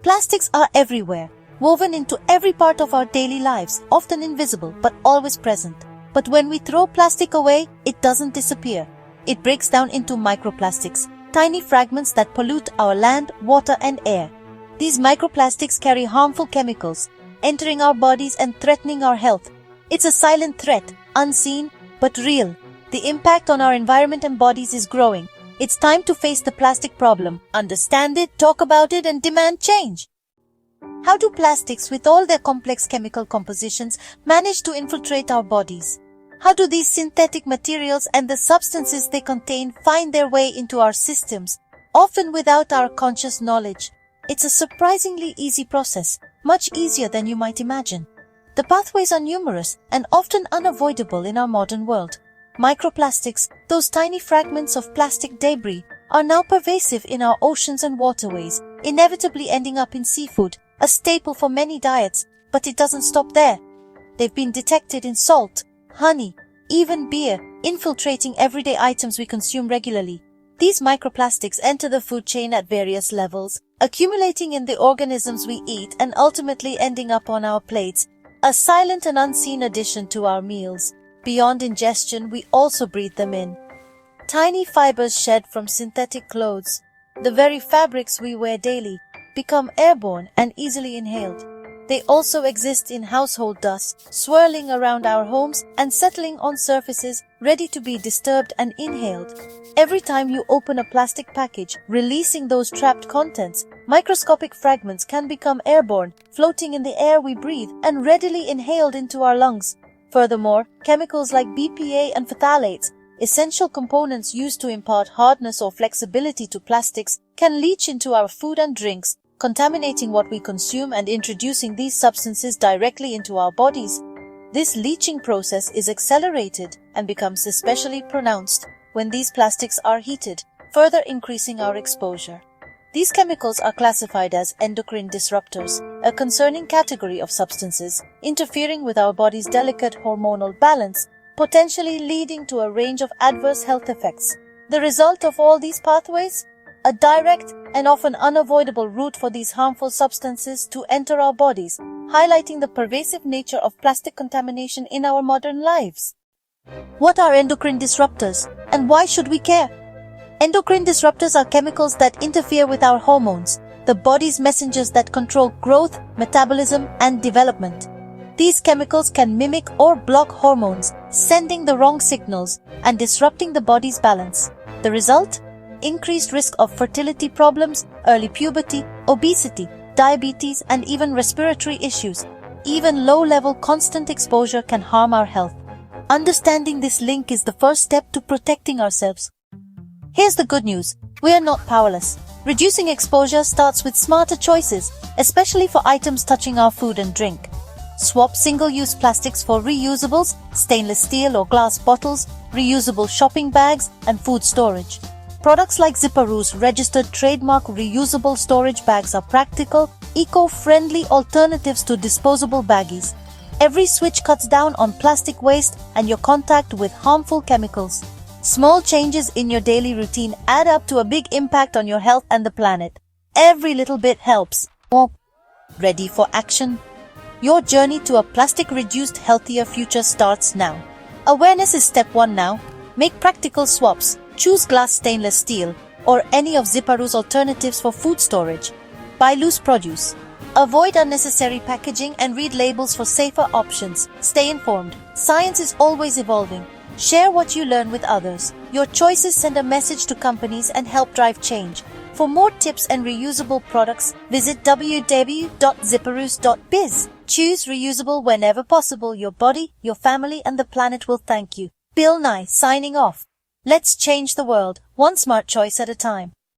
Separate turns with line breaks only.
Plastics are everywhere, woven into every part of our daily lives, often invisible but always present. But when we throw plastic away, it doesn't disappear. It breaks down into microplastics, tiny fragments that pollute our land, water and air. These microplastics carry harmful chemicals, entering our bodies and threatening our health. It's a silent threat, unseen but real. The impact on our environment and bodies is growing. It's time to face the plastic problem, understand it, talk about it and demand change. How do plastics, with all their complex chemical compositions, manage to infiltrate our bodies? How do these synthetic materials and the substances they contain find their way into our systems, often without our conscious knowledge? It's a surprisingly easy process, much easier than you might imagine. The pathways are numerous and often unavoidable in our modern world. Microplastics, those tiny fragments of plastic debris, are now pervasive in our oceans and waterways, inevitably ending up in seafood, a staple for many diets, but it doesn't stop there. They've been detected in salt, honey, even beer, infiltrating everyday items we consume regularly. These microplastics enter the food chain at various levels, accumulating in the organisms we eat and ultimately ending up on our plates, a silent and unseen addition to our meals. Beyond ingestion, we also breathe them in. Tiny fibers shed from synthetic clothes, the very fabrics we wear daily, become airborne and easily inhaled. They also exist in household dust, swirling around our homes and settling on surfaces, ready to be disturbed and inhaled. Every time you open a plastic package, releasing those trapped contents, microscopic fragments can become airborne, floating in the air we breathe and readily inhaled into our lungs. Furthermore, chemicals like BPA and phthalates, essential components used to impart hardness or flexibility to plastics, can leach into our food and drinks, contaminating what we consume and introducing these substances directly into our bodies. This leaching process is accelerated and becomes especially pronounced when these plastics are heated, further increasing our exposure. These chemicals are classified as endocrine disruptors, a concerning category of substances interfering with our body's delicate hormonal balance, potentially leading to a range of adverse health effects. The result of all these pathways? A direct and often unavoidable route for these harmful substances to enter our bodies, highlighting the pervasive nature of plastic contamination in our modern lives. What are endocrine disruptors, and why should we care? Endocrine disruptors are chemicals that interfere with our hormones, the body's messengers that control growth, metabolism, and development. These chemicals can mimic or block hormones, sending the wrong signals and disrupting the body's balance. The result? Increased risk of fertility problems, early puberty, obesity, diabetes, and even respiratory issues. Even low-level constant exposure can harm our health. Understanding this link is the first step to protecting ourselves. Here's the good news. We are not powerless. Reducing exposure starts with smarter choices, especially for items touching our food and drink. Swap single-use plastics for reusables, stainless steel or glass bottles, reusable shopping bags, and food storage. Products like Ziparoos registered trademark reusable storage bags are practical, eco-friendly alternatives to disposable baggies. Every switch cuts down on plastic waste and your contact with harmful chemicals. Small changes in your daily routine add up to a big impact on your health and the planet. Every little bit helps. Ready for action? Your journey to a plastic-reduced, healthier future starts now. Awareness is step 1 now. Make practical swaps. Choose glass, stainless steel, or any of Ziparoos alternatives for food storage. Buy loose produce. Avoid unnecessary packaging and read labels for safer options. Stay informed. Science is always evolving. Share what you learn with others. Your choices send a message to companies and help drive change. For more tips and reusable products, visit www.ziparoos.biz. Choose reusable whenever possible. Your body, your family, and the planet will thank you. Bill Nye, signing off. Let's change the world, one smart choice at a time.